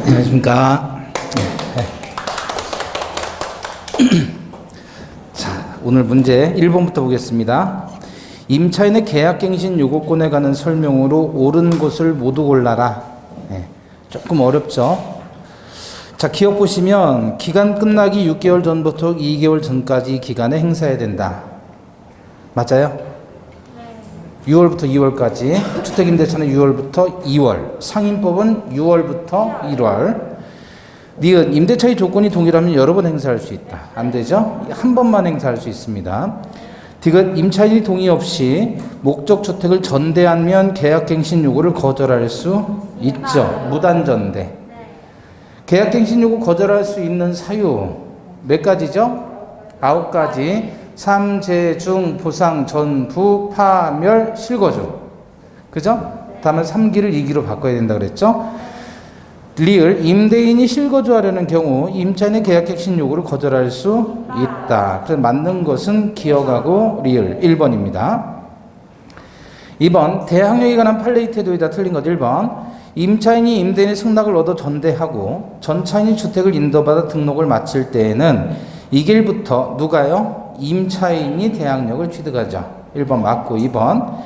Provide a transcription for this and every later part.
안녕하십니까. 자, 오늘 문제 1번부터 보겠습니다. 임차인의 계약갱신 요구권에 관한 설명으로 옳은 곳을 모두 골라라. 조금 어렵죠. 자, 기억 보시면 기간 끝나기 6개월 전부터 2개월 전까지 기간에 행사해야 된다. 맞아요? 6월부터 2월까지, 주택임대차는 6월부터 2월, 상인법은 6월부터 1월. 니은 임대차의 조건이 동일하면 여러 번 행사할 수 있다. 안 되죠? 한 번만 행사할 수 있습니다. 디귿 임차인이 동의 없이 목적 주택을 전대하면 계약갱신 요구를 거절할 수 있죠. 무단전대. 계약갱신 요구 거절할 수 있는 사유 몇 가지죠? 9가지. 삼, 재, 중, 보상, 전부, 파멸, 실거주. 그죠? 다음은 3기를 2기로 바꿔야 된다 그랬죠? 리을, 임대인이 실거주하려는 경우 임차인의 계약갱신 요구를 거절할 수 있다. 그래서 맞는 것은 기억하고 리을 1번입니다. 2번, 대항력에 관한 판례의 태도이다. 틀린 것 1번. 임차인이 임대인의 승낙을 얻어 전대하고 전차인이 주택을 인도받아 등록을 마칠 때에는 이 길부터 누가요? 임차인이 대항력을 취득하죠. 1번 맞고 2번.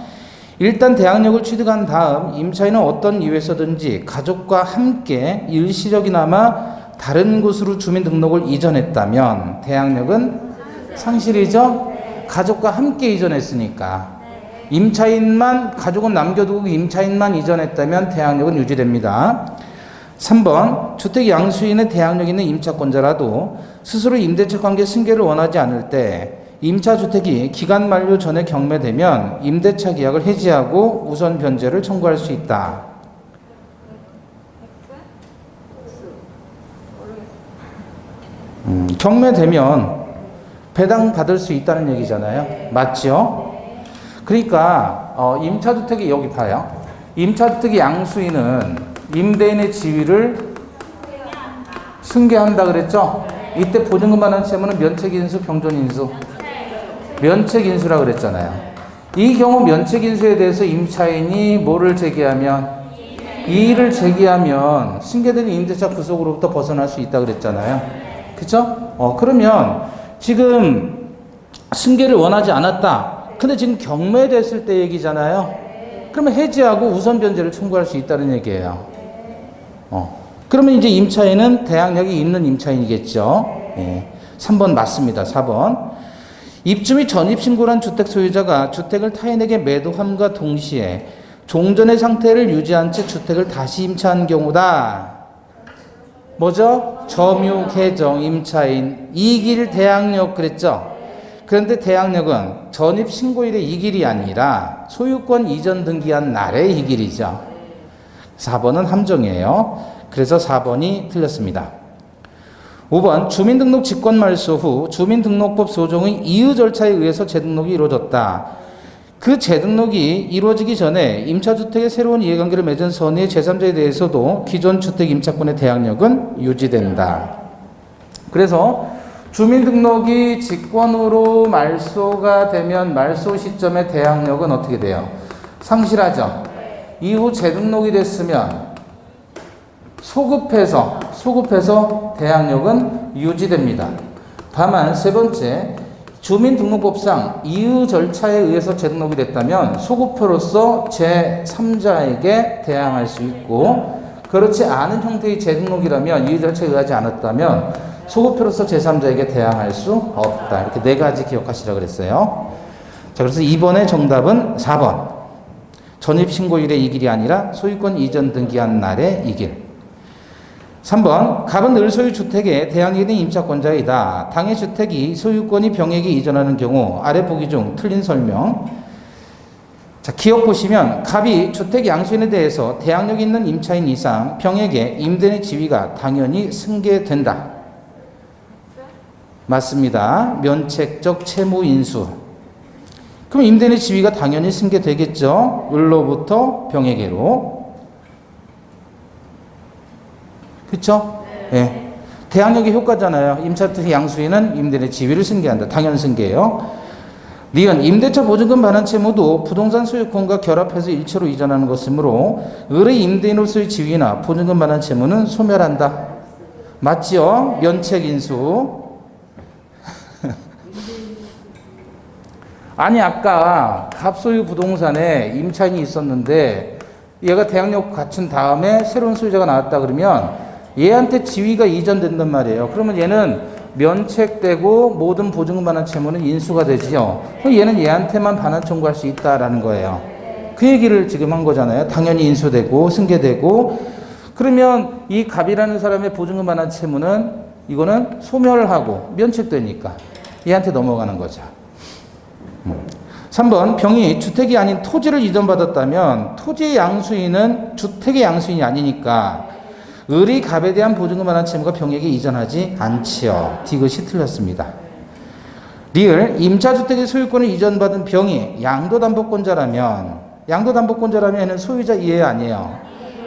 일단 대항력을 취득한 다음 임차인은 어떤 이유에서든지 가족과 함께 일시적이나마 다른 곳으로 주민등록을 이전했다면 대항력은 상실이죠. 가족과 함께 이전했으니까. 임차인만, 가족은 남겨두고 임차인만 이전했다면 대항력은 유지됩니다. 3번, 주택 양수인의 대항력 있는 임차권자라도 스스로 임대차 관계 승계를 원하지 않을 때 임차주택이 기간 만료 전에 경매되면 임대차 계약을 해지하고 우선 변제를 청구할 수 있다. 경매되면 배당받을 수 있다는 얘기잖아요. 맞죠? 그러니까 임차주택이 여기 봐요. 임차주택의 양수인은 임대인의 지위를 승계한다 그랬죠? 이때 보증금만 채무는 면책인수, 병존인수. 면책인수라 그랬잖아요. 이 경우 면책인수에 대해서 임차인이 뭐를 제기하면? 이의를 제기하면 승계된 임대차 구속으로부터 벗어날 수 있다 그랬잖아요. 그쵸? 그러면 지금 승계를 원하지 않았다. 근데 지금 경매됐을 때 얘기잖아요. 그러면 해지하고 우선 변제를 청구할 수 있다는 얘기예요. 그러면 이제 임차인은 대항력이 있는 임차인이겠죠. 3번 맞습니다. 4번. 입주 및 전입신고한 주택 소유자가 주택을 타인에게 매도함과 동시에 종전의 상태를 유지한 채 주택을 다시 임차한 경우다. 뭐죠? 점유, 개정, 임차인, 이길 대항력 그랬죠? 그런데 대항력은 전입신고일의 이길이 아니라 소유권 이전 등기한 날의 이길이죠. 4번은 함정이에요. 그래서 4번이 틀렸습니다. 5번, 주민등록 직권 말소 후 주민등록법 소정의 이의 절차에 의해서 재등록이 이루어졌다. 그 재등록이 이루어지기 전에 임차주택의 새로운 이해관계를 맺은 선의의 제3자에 대해서도 기존 주택 임차권의 대항력은 유지된다. 그래서 주민등록이 직권으로 말소가 되면 말소 시점의 대항력은 어떻게 돼요? 상실하죠. 이후 재등록이 됐으면 소급해서 대항력은 유지됩니다. 다만 세 번째, 주민등록법상 이의 절차에 의해서 재등록이 됐다면 소급표로서 제3자에게 대항할 수 있고, 그렇지 않은 형태의 재등록이라면 이의 절차에 의하지 않았다면 소급표로서 제3자에게 대항할 수 없다. 이렇게 네 가지 기억하시라고 그랬어요. 자, 그래서 2번의 정답은 4번. 전입신고일의 이길이 아니라 소유권 이전 등기한 날의 이길. 3번, 갑은 늘 소유 주택에 대항력이 있는 임차권자이다. 당해 주택이 소유권이 병에게 이전하는 경우 아래 보기 중 틀린 설명. 자, 기억 보시면 갑이 주택 양수인에 대해서 대항력이 있는 임차인 이상 병에게 임대인의 지위가 당연히 승계된다. 맞습니다. 면책적 채무 인수. 그럼 임대인의 지위가 당연히 승계되겠죠. 을로부터 병에게로. 그렇죠? 네. 대항력의 효과잖아요. 임차주택 양수인은 임대인의 지위를 승계한다. 당연 승계예요. 니은 임대차 보증금 반환 채무도 부동산 소유권과 결합해서 일체로 이전하는 것이므로 을의 임대인으로서의 지위나 보증금 반환 채무는 소멸한다. 맞지요? 면책 인수. 아니 아까 갑소유 부동산에 임차인이 있었는데 얘가 대항력 갖춘 다음에 새로운 소유자가 나왔다 그러면 얘한테 지위가 이전된단 말이에요. 그러면 얘는 면책되고 모든 보증금 반환 채무는 인수가 되지요. 그럼 얘는 얘한테만 반환 청구할 수 있다라는 거예요. 그 얘기를 지금 한 거잖아요. 당연히 인수되고 승계되고. 그러면 이 갑이라는 사람의 보증금 반환 채무는 이거는 소멸하고 면책되니까 얘한테 넘어가는 거죠. 3번 병이 주택이 아닌 토지를 이전받았다면 토지의 양수인은 주택의 양수인이 아니니까 을이 갑에 대한 보증금 반환 채무가 병에게 이전하지 않지요. 디귿이 틀렸습니다. 리을 임차주택의 소유권을 이전받은 병이 양도담보권자라면 얘는 소유자 이해 아니에요.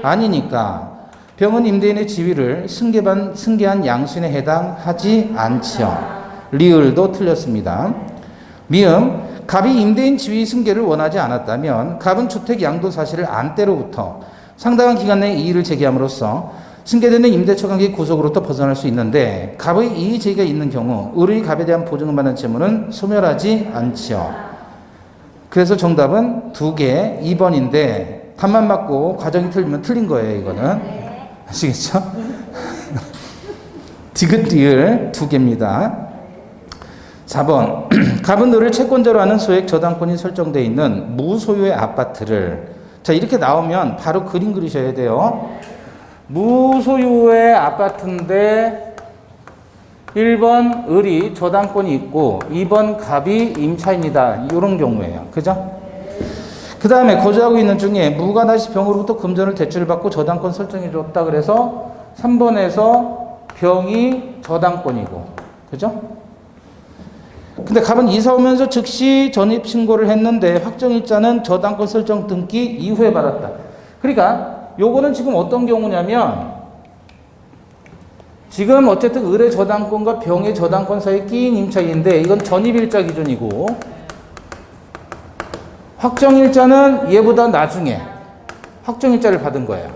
아니니까 병은 임대인의 지위를 승계한 양수인에 해당하지 않지요. 리을도 틀렸습니다. 미음 갑이 임대인 지위 승계를 원하지 않았다면 갑은 주택 양도 사실을 안 때로부터 상당한 기간 내에 이의를 제기함으로써 승계되는 임대차 관계 구속으로부터 벗어날 수 있는데 갑의 이의 제기가 있는 경우 을의 갑에 대한 보증금 반환 채무는 소멸하지 않지요. 그래서 정답은 2개 2번인데 답만 맞고 과정이 틀리면 틀린 거예요. 이거는 아시겠죠? 디귿 리을 2개입니다. 4번 갑은 을을 채권자로 하는 소액 저당권이 설정되어 있는 무소유의 아파트를 자 이렇게 나오면 바로 그림 그리셔야 돼요. 무소유의 아파트인데 1번 을이 저당권이 있고 2번 갑이 임차인이다. 이런 경우예요. 그죠? 그 다음에 거주하고 있는 중에 무가 다시 병으로부터 금전을 대출을 받고 저당권 설정해 줬다. 그래서 3번에서 병이 저당권이고 그죠? 근데 갑은 이사 오면서 즉시 전입 신고를 했는데 확정일자는 저당권 설정 등기 이후에 받았다. 그러니까 요거는 지금 어떤 경우냐면 지금 어쨌든 을의 저당권과 병의 저당권 사이에 끼인 임차인인데 이건 전입일자 기준이고 확정일자는 얘보다 나중에 확정일자를 받은 거예요.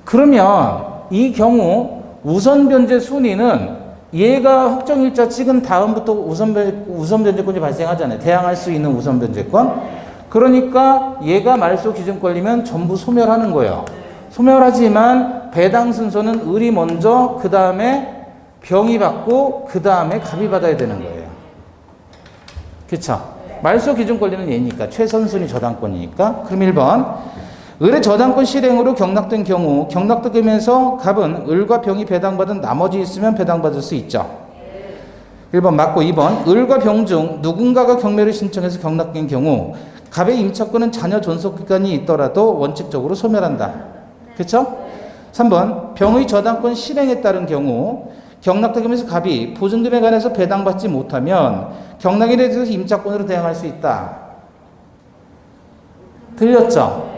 그러면 이 경우 우선변제 순위는 얘가 확정일자 찍은 다음부터 우선변제권이 발생하잖아요. 대항할 수 있는 우선변제권. 그러니까 얘가 말소 기준권이면 전부 소멸하는 거예요. 소멸하지만 배당 순서는 을이 먼저 그 다음에 병이 받고 그 다음에 갑이 받아야 되는 거예요. 그쵸? 말소 기준 권리는 얘니까 최선순위 저당권이니까. 그럼 1번 을의 저당권 실행으로 경락된 경우 경락되면서 갑은 을과 병이 배당받은 나머지 있으면 배당받을 수 있죠. 1번 맞고 2번 을과 병 중 누군가가 경매를 신청해서 경락된 경우 갑의 임차권은 자녀 존속기간이 있더라도 원칙적으로 소멸한다. 그렇죠? 3번 병의 저당권 실행에 따른 경우 경락되면서 갑이 보증금에 관해서 배당받지 못하면 경락인에 대해서 임차권으로 대항할 수 있다. 들렸죠?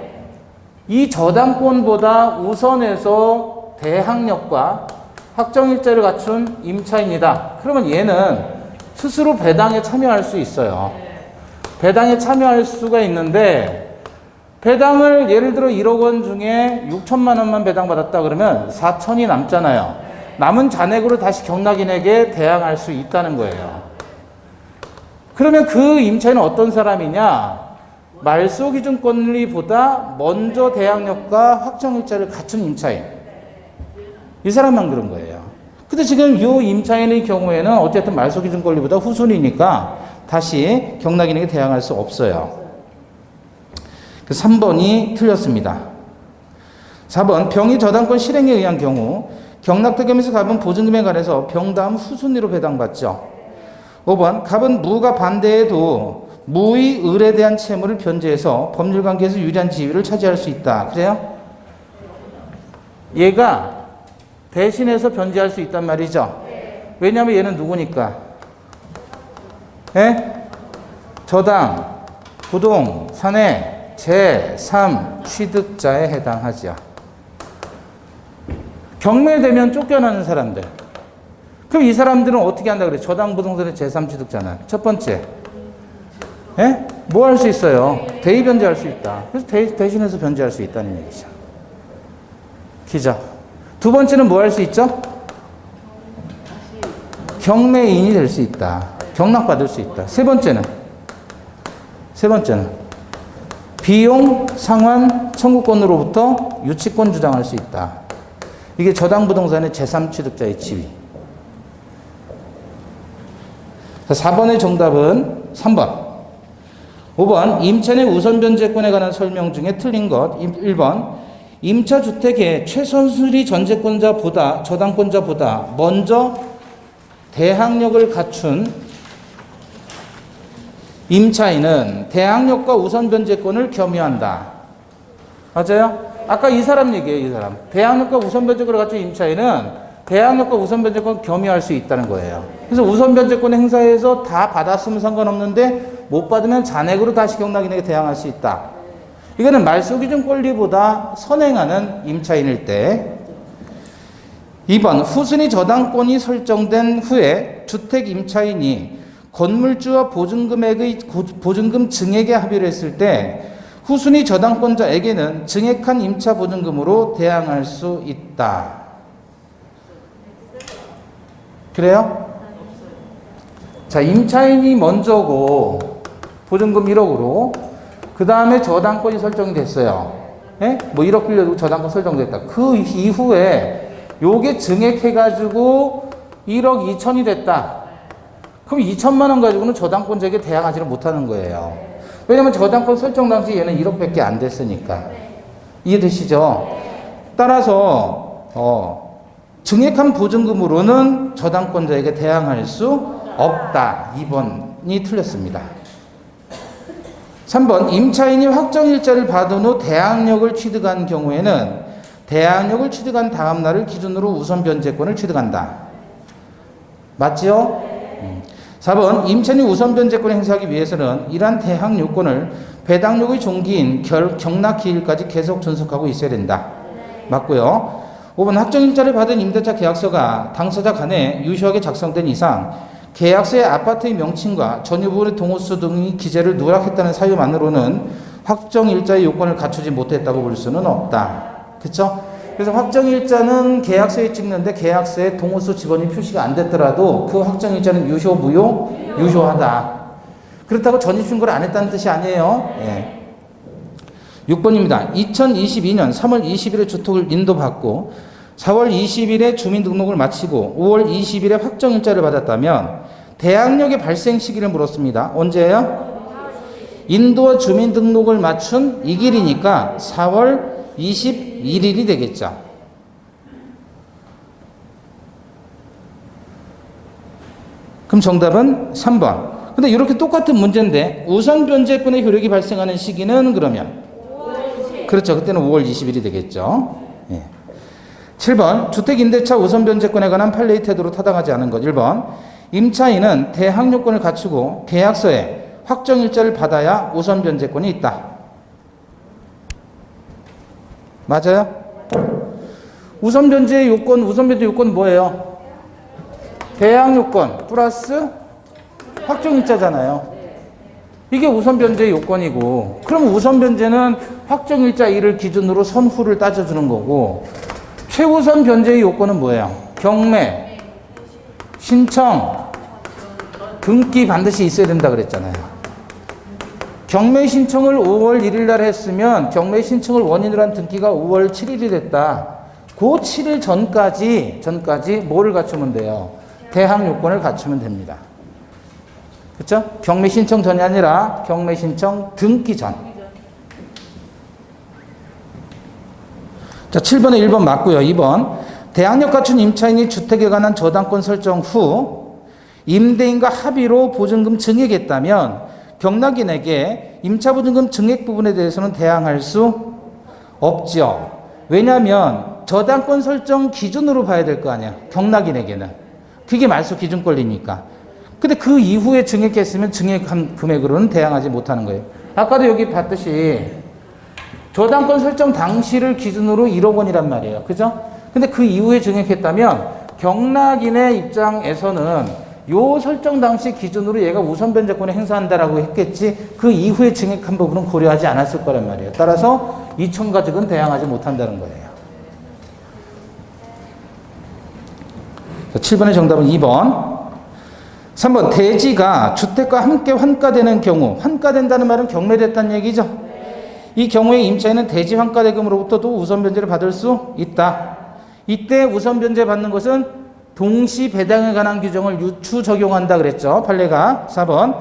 이 저당권보다 우선해서 대항력과 확정일자를 갖춘 임차인이다. 그러면 얘는 스스로 배당에 참여할 수 있어요. 배당에 참여할 수가 있는데 배당을 예를 들어 1억 원 중에 6천만 원만 배당받았다 그러면 4천이 남잖아요. 남은 잔액으로 다시 경락인에게 대항할 수 있다는 거예요. 그러면 그 임차인은 어떤 사람이냐? 말소 기준 권리보다 먼저 대항력과 확정일자를 갖춘 임차인. 이 사람만 그런 거예요. 근데 지금 이 임차인의 경우에는 어쨌든 말소 기준 권리보다 후순위니까 다시 경락인에게 대항할 수 없어요. 3번이 틀렸습니다. 4번 병이 저당권 실행에 의한 경우 경락대금에서 갑은 보증금에 관해서 병 다음 후순위로 배당받죠. 5번 갑은 무가 반대해도 무의 을에 대한 채무를 변제해서 법률관계에서 유리한 지위를 차지할 수 있다. 그래요? 얘가 대신해서 변제할 수 있단 말이죠. 왜냐하면 얘는 누구니까? 예? 저당, 부동, 사내, 제3 취득자에 해당하죠. 경매되면 쫓겨나는 사람들. 그럼 이 사람들은 어떻게 한다 그래? 저당부동산의 제3취득자는 첫 번째, 예? 뭐 할 수 있어요? 대의 변제할 수 있다. 그래서 대신해서 변제할 수 있다는 얘기죠. 기자. 두 번째는 뭐 할 수 있죠? 경매인이 될 수 있다. 경락받을 수 있다. 세 번째는 비용 상환 청구권으로부터 유치권 주장할 수 있다. 이게 저당부동산의 제3취득자의 지위. 4번의 정답은 3번. 5번 임차인의 우선변제권에 관한 설명 중에 틀린 것. 1번 임차주택의 최선수리 전제권자보다 저당권자보다 먼저 대항력을 갖춘 임차인은 대항력과 우선변제권을 겸유한다. 맞아요? 아까 이 사람 얘기예요. 이 사람. 대항력과 우선변제권을 갖춘 임차인은 대항력과 우선변제권 겸유할 수 있다는 거예요. 그래서 우선변제권 행사에서 다 받았으면 상관없는데 못 받으면 잔액으로 다시 경락인에게 대항할 수 있다. 이거는 말소기준 권리보다 선행하는 임차인일 때. 2번 후순위 저당권이 설정된 후에 주택 임차인이 건물주와 보증금 증액에 합의를 했을 때 후순위 저당권자에게는 증액한 임차 보증금으로 대항할 수 있다. 그래요? 자, 임차인이 먼저고 보증금 1억으로 그 다음에 저당권이 설정이 됐어요. 예? 뭐 1억 빌려주고 저당권 설정됐다. 그 이후에 요게 증액해가지고 1억 2천이 됐다. 그럼 2천만 원 가지고는 저당권자에게 대항하지를 못하는 거예요. 왜냐면 저당권 설정 당시 얘는 1억밖에 안 됐으니까. 이해되시죠? 따라서 증액한 보증금으로는 저당권자에게 대항할 수 없다. 2번이 틀렸습니다. 3번 임차인이 확정일자를 받은 후 대항력을 취득한 경우에는 대항력을 취득한 다음 날을 기준으로 우선 변제권을 취득한다. 맞지요? 4번 임차인이 우선 변제권을 행사하기 위해서는 이러한 대항 요건을 배당력의 종기인 경락기일까지 계속 존속하고 있어야 된다. 맞고요. 5번 확정일자를 받은 임대차 계약서가 당사자 간에 유효하게 작성된 이상 계약서의 아파트의 명칭과 전유 부분의 동호수 등의 기재를 누락했다는 사유만으로는 확정일자의 요건을 갖추지 못했다고 볼 수는 없다. 그렇죠? 그래서 확정일자는 계약서에 찍는데 계약서에 동호수 직원이 표시가 안 됐더라도 그 확정일자는 유효, 무효? 유효하다. 그렇다고 전입신고를 안 했다는 뜻이 아니에요. 예. 6번입니다. 2022년 3월 20일에 주택을 인도받고 4월 20일에 주민등록을 마치고 5월 20일에 확정일자를 받았다면 대항력의 발생 시기를 물었습니다. 언제예요? 인도와 주민등록을 맞춘 이 길이니까 4월 21일이 되겠죠. 그럼 정답은 3번. 근데 이렇게 똑같은 문제인데 우선 변제권의 효력이 발생하는 시기는 그러면 5월 20일. 그렇죠. 그때는 5월 20일이 되겠죠. 예. 7번 주택임대차 우선 변제권에 관한 판례의 태도로 타당하지 않은 것. 1번 임차인은 대항력권을 갖추고 계약서에 확정일자를 받아야 우선 변제권이 있다. 맞아요? 우선 변제 요건 뭐예요? 대항 요건 플러스 확정일자잖아요. 이게 우선 변제 요건이고, 그럼 우선 변제는 확정일자 1을 기준으로 선후를 따져주는 거고, 최우선 변제의 요건은 뭐예요? 경매, 신청, 등기 반드시 있어야 된다 그랬잖아요. 경매 신청을 5월 1일 날 했으면 경매 신청을 원인으로 한 등기가 5월 7일이 됐다. 그 7일 전까지 뭐를 갖추면 돼요? 대항 요건을 갖추면 됩니다. 그렇죠? 경매 신청 전이 아니라 경매 신청 등기 전. 자, 7번에 1번 맞고요. 2번 대항력 갖춘 임차인이 주택에 관한 저당권 설정 후 임대인과 합의로 보증금 증액했다면 경락인에게 임차보증금 증액 부분에 대해서는 대항할 수 없죠. 왜냐하면 저당권 설정 기준으로 봐야 될 거 아니야. 경락인에게는. 그게 말소 기준 권리니까. 근데 그 이후에 증액했으면 증액한 금액으로는 대항하지 못하는 거예요. 아까도 여기 봤듯이 저당권 설정 당시를 기준으로 1억 원이란 말이에요. 그죠? 근데 그 이후에 증액했다면 경락인의 입장에서는 요 설정 당시 기준으로 얘가 우선 변제권을 행사한다라고 했겠지 그 이후에 증액한 부분은 고려하지 않았을 거란 말이에요. 따라서 이청가직은 대항하지 못한다는 거예요. 7번의 정답은 2번. 3번 대지가 주택과 함께 환가되는 경우, 환가된다는 말은 경매됐다는 얘기죠. 이 경우에 임차인은 대지 환가대금으로부터도 우선 변제를 받을 수 있다. 이때 우선 변제 받는 것은 동시 배당에 관한 규정을 유추 적용한다 그랬죠. 판례가. 4번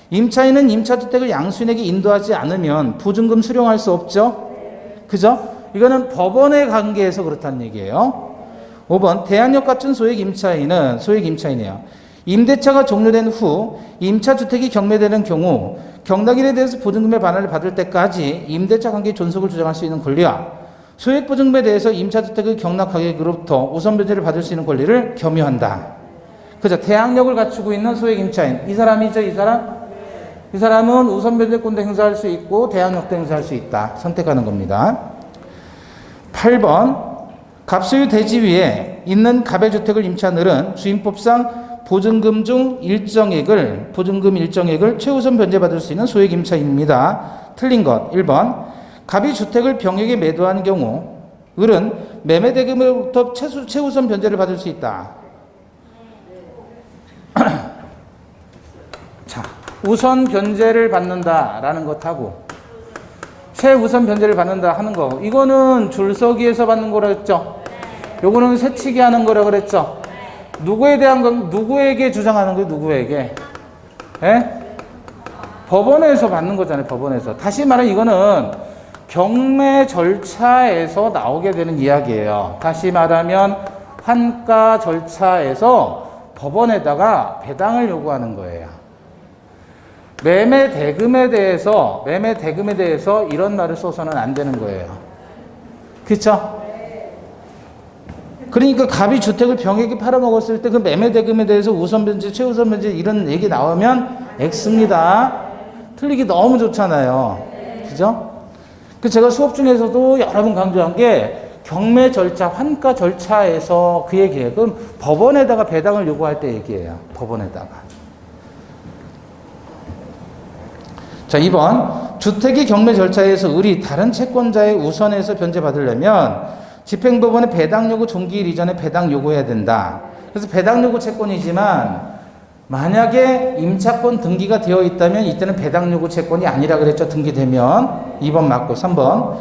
임차인은 임차주택을 양수인에게 인도하지 않으면 보증금 수령할 수 없죠. 그죠? 이거는 법원의 관계에서 그렇다는 얘기예요. 5번 대항력 갖춘 소액 임차인이에요. 임대차가 종료된 후 임차주택이 경매되는 경우 경락인에 대해서 보증금의 반환을 받을 때까지 임대차 관계 존속을 주장할 수 있는 권리와 소액 보증금에 대해서 임차주택의 경락가격으로부터 우선 변제를 받을 수 있는 권리를 겸유한다. 그죠? 대항력을 갖추고 있는 소액 임차인. 이 사람이죠, 이 사람? 이 사람은 우선 변제권도 행사할 수 있고 대항력도 행사할 수 있다. 선택하는 겁니다. 8번 갑소유 대지 위에 있는 가배주택을 임차한 을은 주임법상 보증금 일정액을 최우선 변제받을 수 있는 소액 임차인입니다. 틀린 것 1번 갑이 주택을 병에게 매도한 경우 을은 매매대금으로부터 최우선 변제를 받을 수 있다. 자, 우선 변제를 받는다라는 것하고 최우선 변제를 받는다 하는 거 이거는 줄서기에서 받는 거라 했죠. 요거는 세치기 하는 거라 그랬죠. 누구에 대한 건 누구에게 주장하는 거예요? 누구에게? 예? 법원에서 받는 거잖아요. 법원에서. 다시 말하면 이거는 경매 절차에서 나오게 되는 이야기예요. 다시 말하면 환가 절차에서 법원에다가 배당을 요구하는 거예요. 매매 대금에 대해서 이런 말을 써서는 안 되는 거예요. 그렇죠? 그러니까 갑이 주택을 병에게 팔아먹었을 때 그 매매 대금에 대해서 우선 변제, 최우선 변제 이런 얘기 나오면 X입니다. 틀리기 너무 좋잖아요. 그죠? 그 제가 수업 중에서도 여러 번 강조한 게 경매 절차, 환가 절차에서 그 얘기예요. 그럼 법원에다가 배당을 요구할 때 얘기예요. 법원에다가. 자, 2번. 주택이 경매 절차에서 을이 다른 채권자의 우선에서 변제받으려면 집행법원의 배당 요구 종기일 이전에 배당 요구해야 된다. 그래서 배당 요구 채권이지만 만약에 임차권 등기가 되어 있다면 이때는 배당 요구 채권이 아니라 그랬죠. 등기되면. 2번 맞고 3번.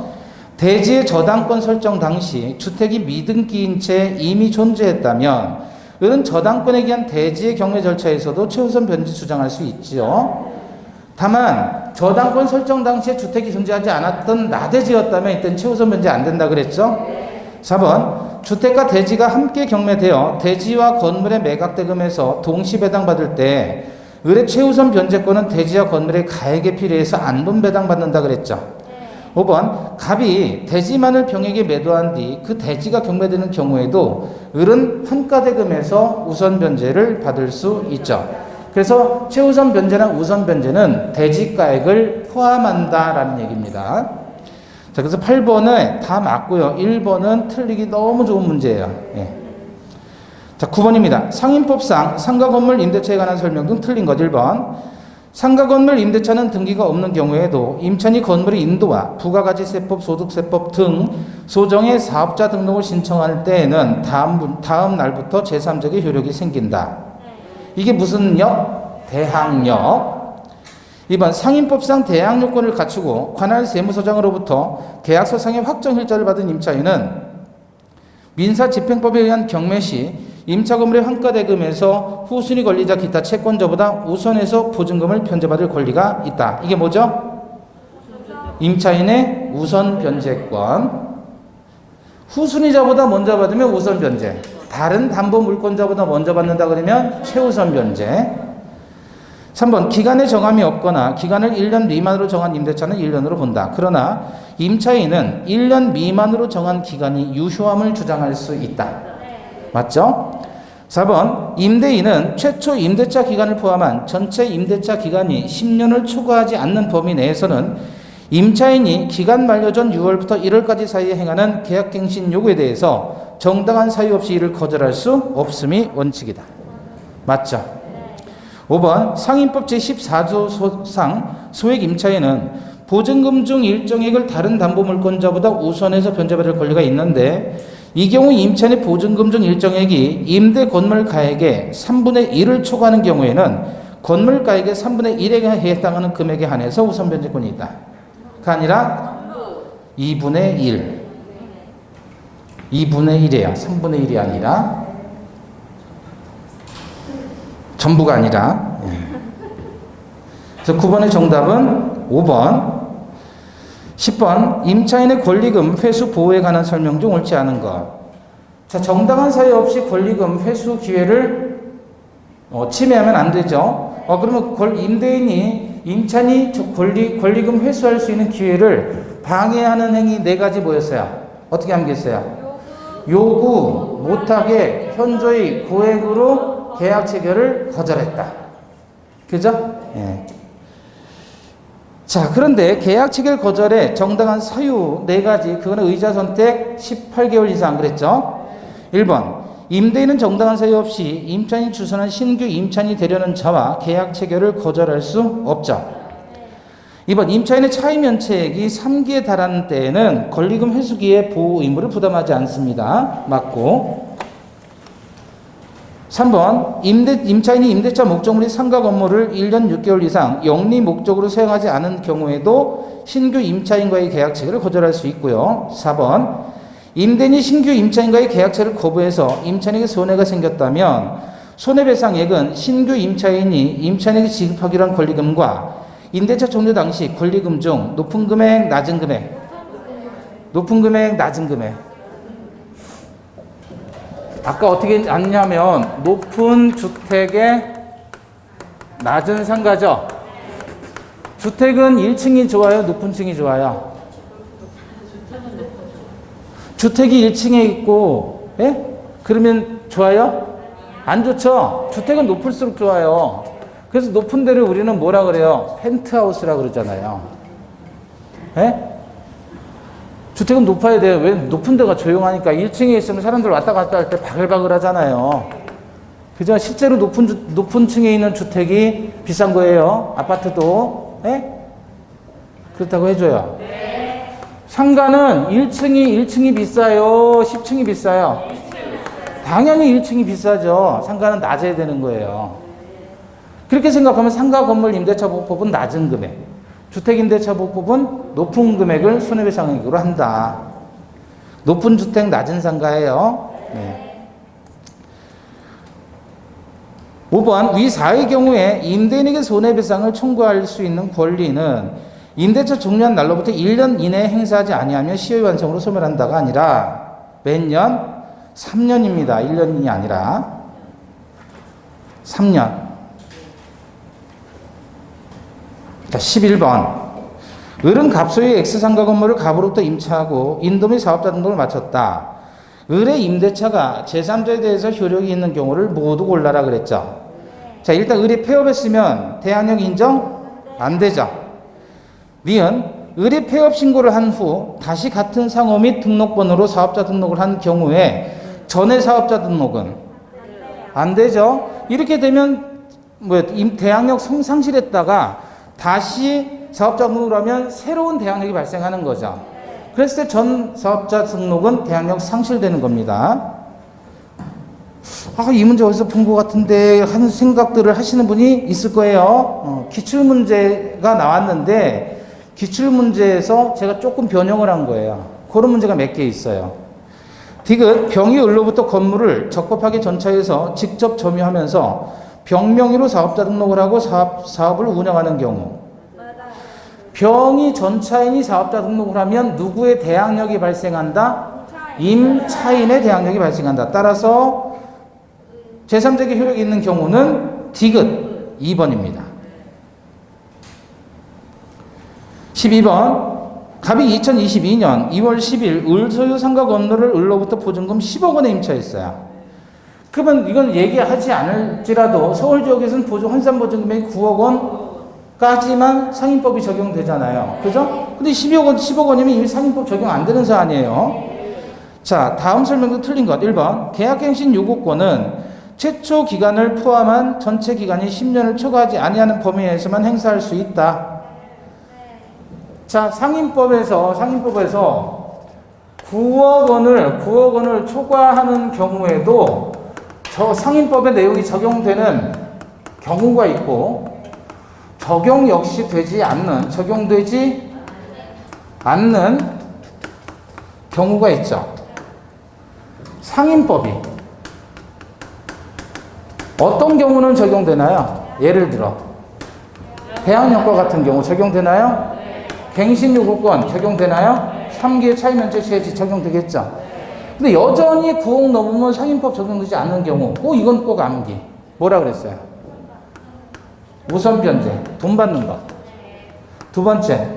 대지의 저당권 설정 당시 주택이 미등기인 채 이미 존재했다면 을은 저당권에 기한 대지의 경매 절차에서도 최우선 변제 주장할 수 있지요. 다만 저당권 설정 당시에 주택이 존재하지 않았던 나대지였다면 이때는 최우선 변제 안 된다 그랬죠. 4번 주택과 대지가 함께 경매되어 대지와 건물의 매각대금에서 동시 배당받을 때 을의 최우선 변제권은 대지와 건물의 가액에 필요해서 안분 배당받는다 그랬죠. 5번 갑이 대지만을 병에게 매도한 뒤 그 대지가 경매되는 경우에도 을은 환가대금에서 우선 변제를 받을 수 있죠. 그래서 최우선 변제나 우선 변제는 대지가액을 포함한다라는 얘기입니다. 자, 그래서 8번은 다 맞고요. 1번은 틀리기 너무 좋은 문제예요. 예. 자, 9번입니다. 상인법상 상가 건물 임대차에 관한 설명 등 틀린 것 1번. 상가 건물 임대차는 등기가 없는 경우에도 임차인이 건물의 인도와 부가가치세법, 소득세법 등 소정의 사업자 등록을 신청할 때에는 다음 날부터 제3적의 효력이 생긴다. 이게 무슨 역? 대항력. 2번 상인법상 대항력권을 갖추고 관할 세무서장으로부터 계약서상의 확정일자를 받은 임차인은 민사집행법에 의한 경매 시 임차 건물의 환가대금에서 후순위 권리자 기타 채권자보다 우선해서 보증금을 변제받을 권리가 있다. 이게 뭐죠? 임차인의 우선 변제권. 후순위자보다 먼저 받으면 우선 변제. 다른 담보 물권자보다 먼저 받는다 그러면 최우선 변제. 3번 기간의 정함이 없거나 기간을 1년 미만으로 정한 임대차는 1년으로 본다. 그러나 임차인은 1년 미만으로 정한 기간이 유효함을 주장할 수 있다. 맞죠? 4번 임대인은 최초 임대차 기간을 포함한 전체 임대차 기간이 10년을 초과하지 않는 범위 내에서는 임차인이 기간 만료 전 6월부터 1월까지 사이에 행하는 계약갱신 요구에 대해서 정당한 사유 없이 이를 거절할 수 없음이 원칙이다. 맞죠? 5번 상임법 제14조상 소액 임차인은 보증금 중 일정액을 다른 담보물권자보다 우선해서 변제받을 권리가 있는데 이 경우 임차인의 보증금 중 일정액이 임대 건물가액의 3분의 1을 초과하는 경우에는 건물가액의 3분의 1에 해당하는 금액에 한해서 우선 변제권이 있다. 그 아니라 2분의 1. 2분의 1이야. 3분의 1이 아니라 전부가 아니라. 그래서 9번의 정답은 5번. 10번 임차인의 권리금 회수 보호에 관한 설명 중 옳지 않은 것. 자, 정당한 사유 없이 권리금 회수 기회를 침해하면 안 되죠. 그러면 임대인이 임차인이 권리금 회수할 수 있는 기회를 방해하는 행위 4가지 뭐였어요? 어떻게 하겠어요? 요구 못하게 현저히 고액으로 계약 체결을 거절했다. 그죠? 예. 자, 그런데 계약 체결 거절의 정당한 사유 4가지, 그거는 의자 선택 18개월 이상 그랬죠? 1번, 임대인은 정당한 사유 없이 임차인이 주선한 신규 임차인이 되려는 자와 계약 체결을 거절할 수 없죠. 2번, 임차인의 차임 면책이 3기에 달하는 때에는 권리금 회수기의 보호 의무를 부담하지 않습니다. 맞고. 3번, 임차인이 임대차 목적물이 상가 건물을 1년 6개월 이상 영리 목적으로 사용하지 않은 경우에도 신규 임차인과의 계약 체결을 거절할 수 있고요. 4번, 임대인이 신규 임차인과의 계약체를 거부해서 임차인에게 손해가 생겼다면 손해배상액은 신규 임차인이 임차인에게 지급하기로 한 권리금과 임대차 종료 당시 권리금 중 높은 금액, 낮은 금액, 높은 금액, 낮은 금액. 아까 어떻게 ans냐면 높은 주택에 낮은 상가죠. 주택은 1층이 좋아요, 높은 층이 좋아요? 주택이 1층에 있고, 예? 그러면 좋아요? 안 좋죠? 주택은 높을수록 좋아요. 그래서 높은 데를 우리는 뭐라 그래요? 펜트하우스라 그러잖아요. 예? 주택은 높아야 돼요. 왜? 높은 데가 조용하니까 1층에 있으면 사람들 왔다 갔다 할 때 바글바글 하잖아요. 그죠? 실제로 높은 층에 있는 주택이 비싼 거예요. 아파트도. 예? 그렇다고 해줘요. 상가는 1층이 비싸요? 10층이 비싸요? 당연히 1층이 비싸죠. 상가는 낮아야 되는 거예요. 그렇게 생각하면 상가 건물 임대차 보호법은 낮은 금액, 주택임대차 보호법은 높은 금액을 손해배상액으로 한다. 높은 주택, 낮은 상가예요. 네. 5번, 위 4의 경우에 임대인에게 손해배상을 청구할 수 있는 권리는 임대차 종료한 날로부터 1년 이내에 행사하지 아니하면 시효 완성으로 소멸한다가 아니라 몇 년? 3년입니다. 1년이 아니라 3년. 자, 11번. 을은 갑소유의 X상가 건물을 갑으로부터 임차하고 인도 및 사업자 등록을 마쳤다. 을의 임대차가 제3자에 대해서 효력이 있는 경우를 모두 골라라 그랬죠. 자, 일단 을이 폐업했으면 대항력 인정? 안 되죠. 니은 을이 폐업 신고를 한 후 다시 같은 상호 및 등록번호로 사업자 등록을 한 경우에 전에 사업자 등록은 안 되죠. 이렇게 되면 대항력 상실했다가 다시 사업자 등록을 하면 새로운 대항력이 발생하는 거죠. 그랬을 때 전 사업자 등록은 대항력 상실되는 겁니다. 이 문제 어디서 본 것 같은데 하는 생각들을 하시는 분이 있을 거예요. 기출문제가 나왔는데 기출문제에서 제가 조금 변형을 한 거예요. 그런 문제가 몇 개 있어요. 디귿, 병이 을로부터 건물을 적법하게 전차해서 직접 점유하면서 병 명의로 사업자 등록을 하고 사업을 운영하는 경우, 병이 전차인이 사업자 등록을 하면 누구의 대항력이 발생한다? 임차인의 대항력이 발생한다. 따라서 제3자에게 효력이 있는 경우는 디귿 2번입니다. 12번, 갑이 2022년 2월 10일 을 소유 상가 건물을 을로부터 보증금 10억 원에 임차했어요. 그러면 이건 얘기하지 않을지라도 서울 지역에서는 환산 보증금액이 9억 원 까지만 상임법이 적용되잖아요. 그죠? 근데 10억 원이면 이미 상임법 적용 안 되는 사안이에요. 자, 다음 설명도 틀린 것. 1번. 계약갱신 요구권은 최초 기간을 포함한 전체 기간이 10년을 초과하지 아니하는 범위 내에서만 행사할 수 있다. 자, 상임법에서 9억 원을 초과하는 경우에도 저 상임법의 내용이 적용되는 경우가 있고, 적용 역시 적용되지 않는 경우가 있죠. 상임법이 어떤 경우는 적용되나요? 예를 들어 배양여과 같은 경우 적용되나요? 갱신요구권 적용되나요? 3기의 차이면적 시혜지 적용되겠죠. 근데 여전히 9억 넘으면 상임법 적용되지 않는 경우, 이건 꼭 암기. 뭐라 그랬어요? 우선 변제, 돈 받는 거. 두 번째,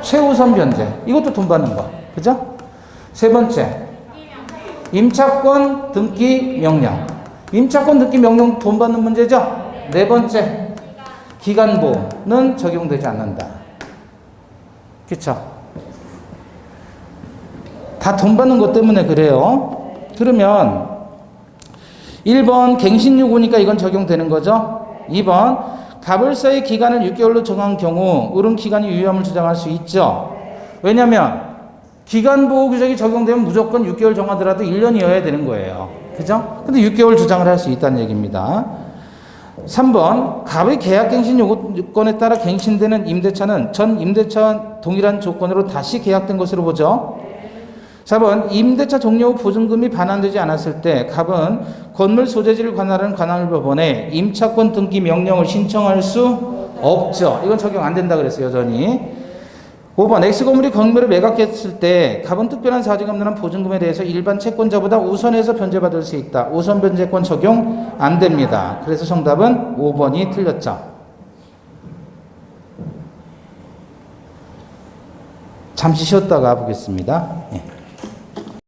최우선 변제, 이것도 돈 받는 거. 그죠? 세 번째, 임차권 등기 명령. 임차권 등기 명령 돈 받는 문제죠? 네 번째, 기간보는 적용되지 않는다. 그쵸? 다 돈 받는 것 때문에 그래요. 그러면 1번 갱신요구니까 이건 적용되는 거죠. 2번 가불사의 기간을 6개월로 정한 경우 을은 기간이 유효함을 주장할 수 있죠. 왜냐하면 기간보호 규정이 적용되면 무조건 6개월 정하더라도 1년이어야 되는 거예요. 그죠? 근데 6개월 주장을 할 수 있다는 얘기입니다. 3번 갑의 계약갱신 요구권에 따라 갱신되는 임대차는 전 임대차와 동일한 조건으로 다시 계약된 것으로 보죠. 4번 임대차 종료 후 보증금이 반환되지 않았을 때 갑은 건물 소재지를 관할하는 관할법원에 임차권 등기 명령을 신청할 수 없죠. 이건 적용 안 된다 그랬어요. 여전히. 5번 X건물이 건물을 매각했을 때 갑은 특별한 사정이 없는 한 보증금에 대해서 일반 채권자보다 우선해서 변제받을 수 있다. 우선 변제권 적용 안 됩니다. 그래서 정답은 5번이 틀렸죠. 잠시 쉬었다가 보겠습니다. 예.